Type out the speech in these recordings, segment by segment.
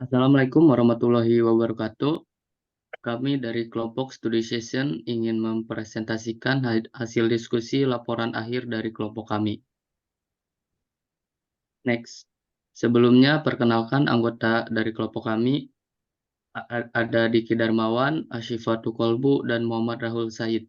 Assalamualaikum warahmatullahi wabarakatuh. Kami dari kelompok Studi Session ingin mempresentasikan hasil diskusi laporan akhir dari kelompok kami. Next. Sebelumnya, perkenalkan anggota dari kelompok kami. Ada Diki Darmawan, Asyifatul Kolbu, dan Muhammad Rahul Said.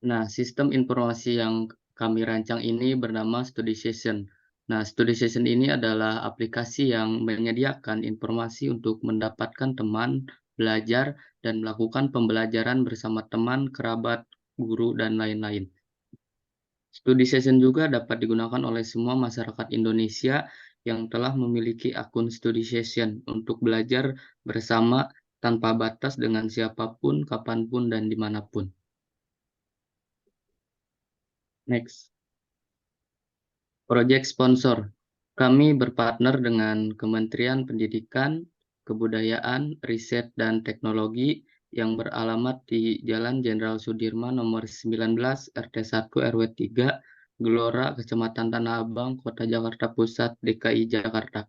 Nah, sistem informasi yang kami rancang ini bernama Studi Session. Nah, Studi Session ini adalah aplikasi yang menyediakan informasi untuk mendapatkan teman, belajar, dan melakukan pembelajaran bersama teman, kerabat, guru, dan lain-lain. Studi Session juga dapat digunakan oleh semua masyarakat Indonesia yang telah memiliki akun Studi Session untuk belajar bersama tanpa batas dengan siapapun, kapanpun, dan dimanapun. Next. Proyek sponsor. Kami berpartner dengan Kementerian Pendidikan, Kebudayaan, Riset, dan Teknologi yang beralamat di Jalan Jenderal Sudirman nomor 19 RT 1 RW 3 Gelora, Kecamatan Tanah Abang, Kota Jakarta Pusat, DKI Jakarta.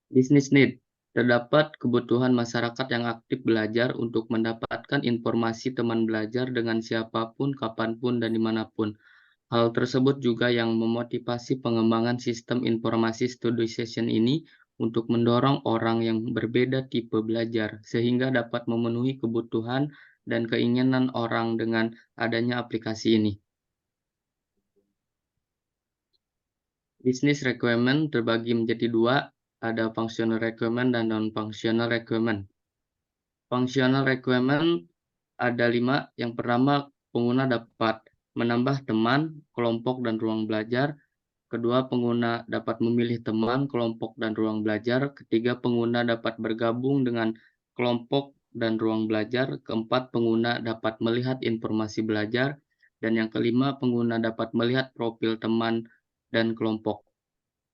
Business need. Terdapat kebutuhan masyarakat yang aktif belajar untuk mendapatkan informasi teman belajar dengan siapapun, kapanpun, dan dimanapun. Hal tersebut juga yang memotivasi pengembangan sistem informasi Studi Session ini untuk mendorong orang yang berbeda tipe belajar, sehingga dapat memenuhi kebutuhan dan keinginan orang dengan adanya aplikasi ini. Business requirement terbagi menjadi dua, ada functional requirement dan non-functional requirement. Functional requirement ada 5. Yang pertama, pengguna dapat menambah teman, kelompok, dan ruang belajar. Kedua, pengguna dapat memilih teman, kelompok, dan ruang belajar. Ketiga, pengguna dapat bergabung dengan kelompok dan ruang belajar. Keempat, pengguna dapat melihat informasi belajar. Dan yang kelima, pengguna dapat melihat profil teman dan kelompok.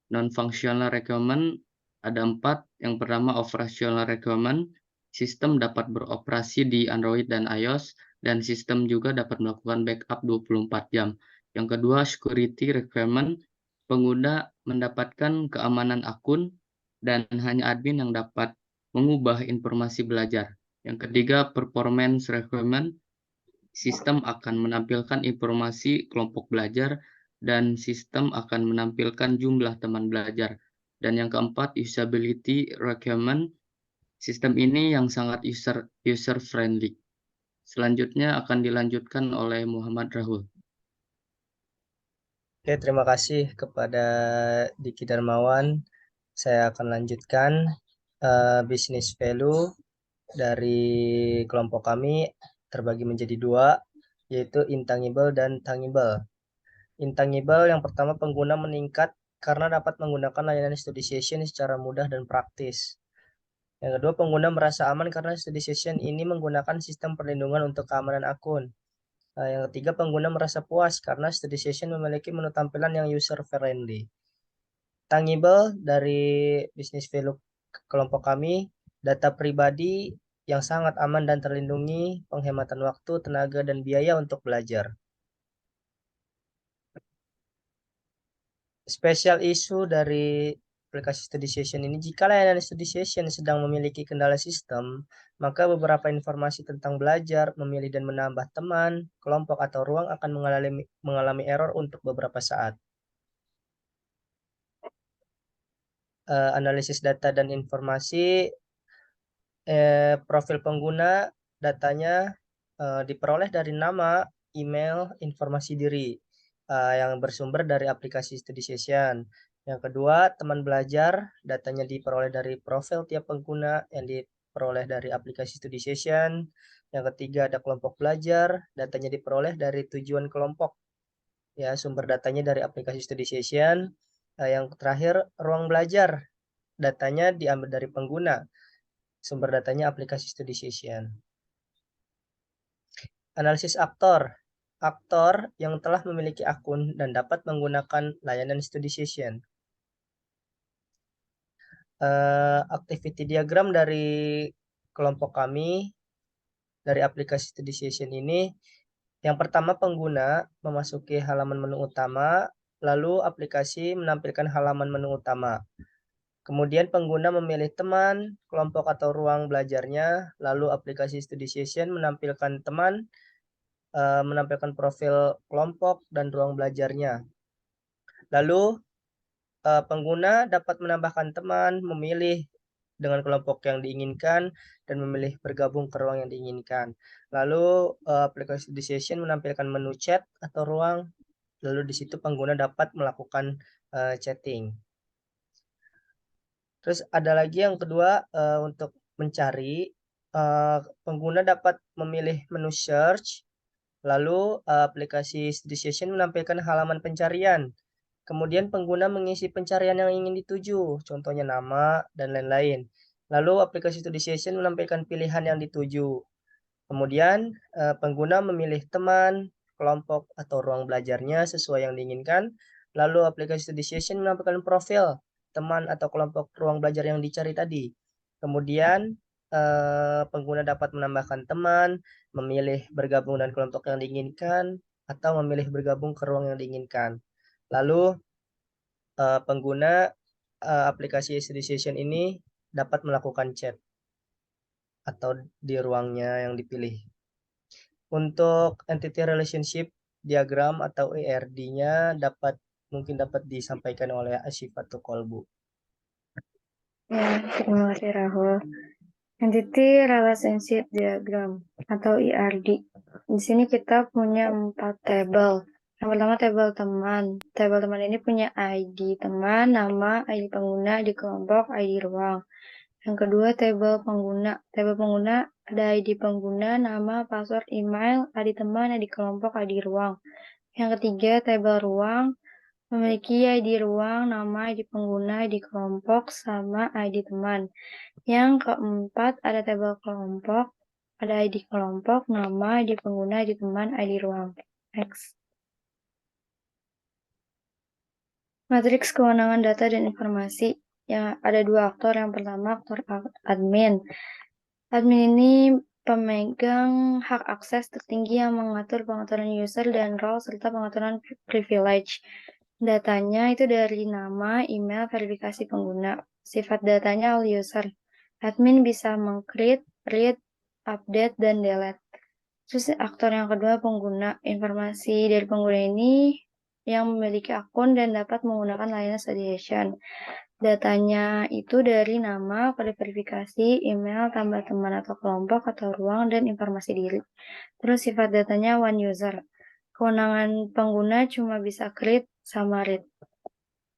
Non-functional requirement ada 4. Yang pertama, operational requirement. Sistem dapat beroperasi di Android dan iOS, dan sistem juga dapat melakukan backup 24 jam. Yang kedua, security requirement. Pengguna mendapatkan keamanan akun, dan hanya admin yang dapat mengubah informasi belajar. Yang ketiga, performance requirement. Sistem akan menampilkan informasi kelompok belajar, dan sistem akan menampilkan jumlah teman belajar. Dan yang keempat, usability requirement. Sistem ini yang sangat user friendly. Selanjutnya akan dilanjutkan oleh Muhammad Rahul. Oke, terima kasih kepada Diki Darmawan. Saya akan lanjutkan bisnis value dari kelompok kami terbagi menjadi dua, yaitu intangible dan tangible. Intangible yang pertama, pengguna meningkat karena dapat menggunakan layanan Studi Session secara mudah dan praktis. Yang kedua, pengguna merasa aman karena Studi Session ini menggunakan sistem perlindungan untuk keamanan akun. Yang ketiga, pengguna merasa puas karena Studi Session memiliki menu tampilan yang user-friendly. Tangible dari bisnis value kelompok kami, data pribadi yang sangat aman dan terlindungi, penghematan waktu, tenaga, dan biaya untuk belajar. Special issue dari aplikasi Studi Session ini, jika layanan Studi Session sedang memiliki kendala sistem, maka beberapa informasi tentang belajar, memilih dan menambah teman, kelompok, atau ruang akan mengalami error untuk beberapa saat. Analisis data dan informasi, profil pengguna, datanya diperoleh dari nama, email, informasi diri yang bersumber dari aplikasi Studi Session. Yang kedua, teman belajar, datanya diperoleh dari profil tiap pengguna yang diperoleh dari aplikasi Studi Session. Yang ketiga, ada kelompok belajar, datanya diperoleh dari tujuan kelompok. Ya, sumber datanya dari aplikasi Studi Session. Yang terakhir, ruang belajar, datanya diambil dari pengguna. Sumber datanya aplikasi Studi Session. Analisis aktor. Aktor yang telah memiliki akun dan dapat menggunakan layanan Studi Session. Activity diagram dari kelompok kami dari aplikasi Studi Session ini Yang pertama, pengguna memasuki halaman menu utama, lalu aplikasi menampilkan halaman menu utama. Kemudian pengguna memilih teman, kelompok atau ruang belajarnya, lalu aplikasi Study Session menampilkan teman, menampilkan profil kelompok dan ruang belajarnya. Lalu pengguna dapat menambahkan teman, memilih dengan kelompok yang diinginkan, dan memilih bergabung ke ruang yang diinginkan. Lalu aplikasi Study Session menampilkan menu chat atau ruang, lalu di situ pengguna dapat melakukan chatting. Terus ada lagi yang kedua, untuk mencari, pengguna dapat memilih menu search, lalu aplikasi Study Session menampilkan halaman pencarian. Kemudian pengguna mengisi pencarian yang ingin dituju, contohnya nama dan lain-lain. Lalu aplikasi Study Session menampilkan pilihan yang dituju. Kemudian pengguna memilih teman, kelompok, atau ruang belajarnya sesuai yang diinginkan. Lalu aplikasi Study Session menampilkan profil teman atau kelompok ruang belajar yang dicari tadi. Kemudian pengguna dapat menambahkan teman, memilih bergabung dengan kelompok yang diinginkan, atau memilih bergabung ke ruang yang diinginkan. Lalu pengguna aplikasi Study Session ini dapat melakukan chat atau di ruangnya yang dipilih. Untuk entity relationship diagram atau ERD-nya mungkin dapat disampaikan oleh Asyifatul Kolbu. Ya, terima kasih Rahul. Entity Relationship Diagram atau ERD. Di sini kita punya 4 tabel. Yang pertama tabel teman. Tabel teman ini punya ID teman, nama, ID pengguna, ID kelompok, ID ruang. Yang kedua tabel pengguna. Tabel pengguna ada ID pengguna, nama, password, email, ID teman, ID kelompok, ID ruang. Yang ketiga tabel ruang. Memiliki ID ruang, nama, ID pengguna, ID kelompok, sama ID teman. Yang keempat, ada tabel kelompok, ada ID kelompok, nama, ID pengguna, ID teman, ID ruang. Next. Matriks kewenangan data dan informasi. Yang ada 2 aktor. Yang pertama, aktor admin. Admin ini pemegang hak akses tertinggi yang mengatur pengaturan user dan role serta pengaturan privilege. Datanya itu dari nama, email, verifikasi pengguna. Sifat datanya all user. Admin bisa meng-create, read, update, dan delete. Terus aktor yang kedua pengguna. Informasi dari pengguna ini yang memiliki akun dan dapat menggunakan layanan suggestion. Datanya itu dari nama, kode verifikasi, email, tambah teman atau kelompok atau ruang, dan informasi diri. Terus sifat datanya one user. Kewenangan pengguna cuma bisa create sama read.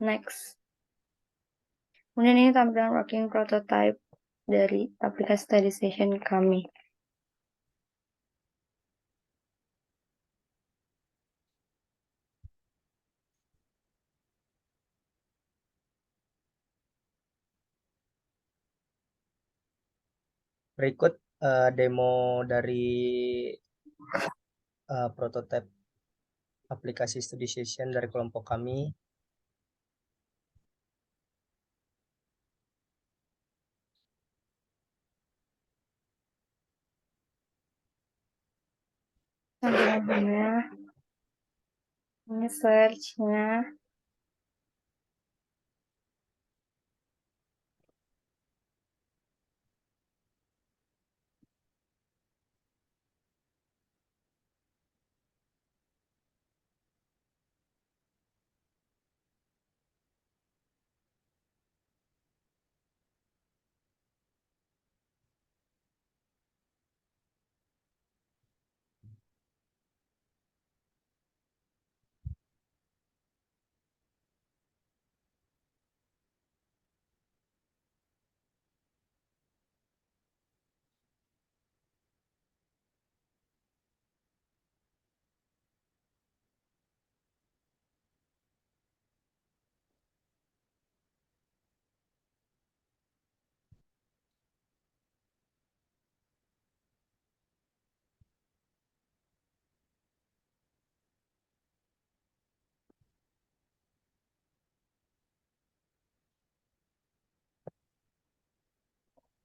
Next. Kemudian ini tampilan working prototype dari aplikasi Study Session kami. Berikut demo dari prototipe aplikasi Study Session dari kelompok kami. Tampilannya, ini search-nya.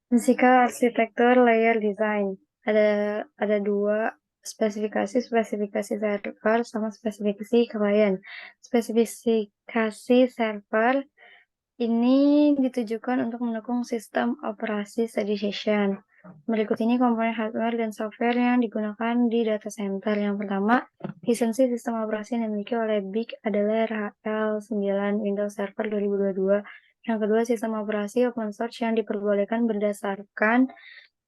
Physical Architecture Layer Design. Ada 2 spesifikasi server sama spesifikasi klien. Spesifikasi server ini ditujukan untuk mendukung sistem operasi steady session. Berikut ini komponen hardware dan software yang digunakan di data center. Yang pertama, lisensi sistem operasi yang dimiliki oleh BIG adalah RHEL 9 Windows Server 2022. Yang kedua, sistem operasi open source yang diperbolehkan berdasarkan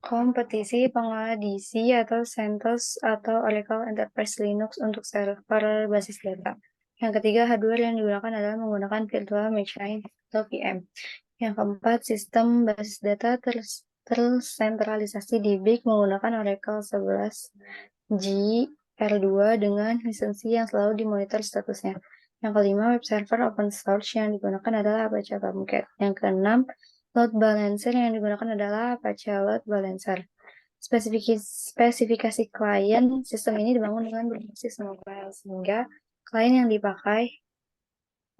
kompetisi pengelola DC atau CentOS atau Oracle Enterprise Linux untuk server basis data. Yang ketiga, hardware yang digunakan adalah menggunakan Virtual Machine atau VM. Yang keempat, sistem basis data tersentralisasi di BIG menggunakan Oracle 11G R2 dengan lisensi yang selalu dimonitor statusnya. Yang kelima, web server open source yang digunakan adalah Apache Tomcat. Yang keenam, load balancer yang digunakan adalah Apache Load Balancer. Spesifikasi klien sistem ini dibangun dengan berbasis mobile, sehingga klien yang dipakai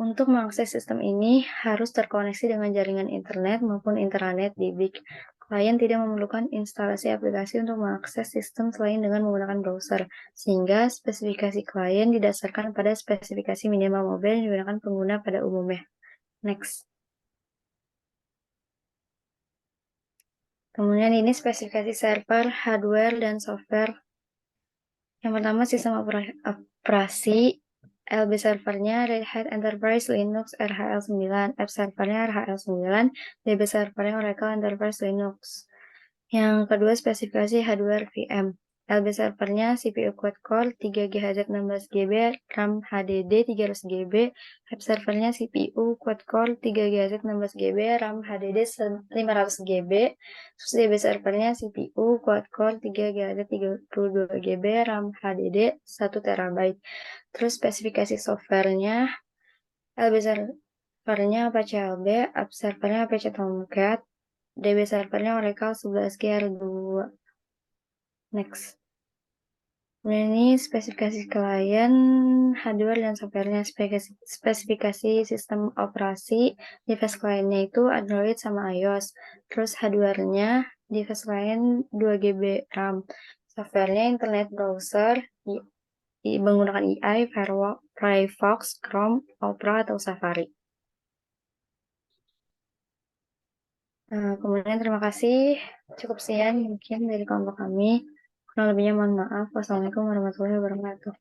untuk mengakses sistem ini harus terkoneksi dengan jaringan internet maupun intranet di BIG. Klien tidak memerlukan instalasi aplikasi untuk mengakses sistem selain dengan menggunakan browser, sehingga spesifikasi klien didasarkan pada spesifikasi minimal mobile yang digunakan pengguna pada umumnya. Next. Kemudian ini spesifikasi server, hardware, dan software. Yang pertama, sistem operasi. LB servernya Red Hat Enterprise Linux RHEL 9, app servernya RHEL 9, DB servernya Oracle Enterprise Linux. Yang kedua, spesifikasi hardware VM. LB servernya CPU quad-core 3GHz 16GB, RAM HDD 300GB, app servernya CPU quad-core 3GHz 16GB, RAM HDD 500GB, terus DB servernya CPU quad-core 3GHz 32GB, RAM HDD 1TB. Terus spesifikasi softwarenya, LB servernya Apache LB, app servernya Apache Tomcat, DB servernya Oracle 11G R2. Next. Ini spesifikasi klien, hardware, dan softwarenya. Spesifikasi sistem operasi, device kliennya itu Android sama iOS. Terus hardwarenya, device klien 2GB RAM. Softwarenya internet browser, menggunakan EI, Firefox, Chrome, Opera, atau Safari. Kemudian terima kasih. Cukup sekian mungkin dari kelompok kami. Kurang lebihnya mohon maaf. Wassalamualaikum warahmatullahi wabarakatuh.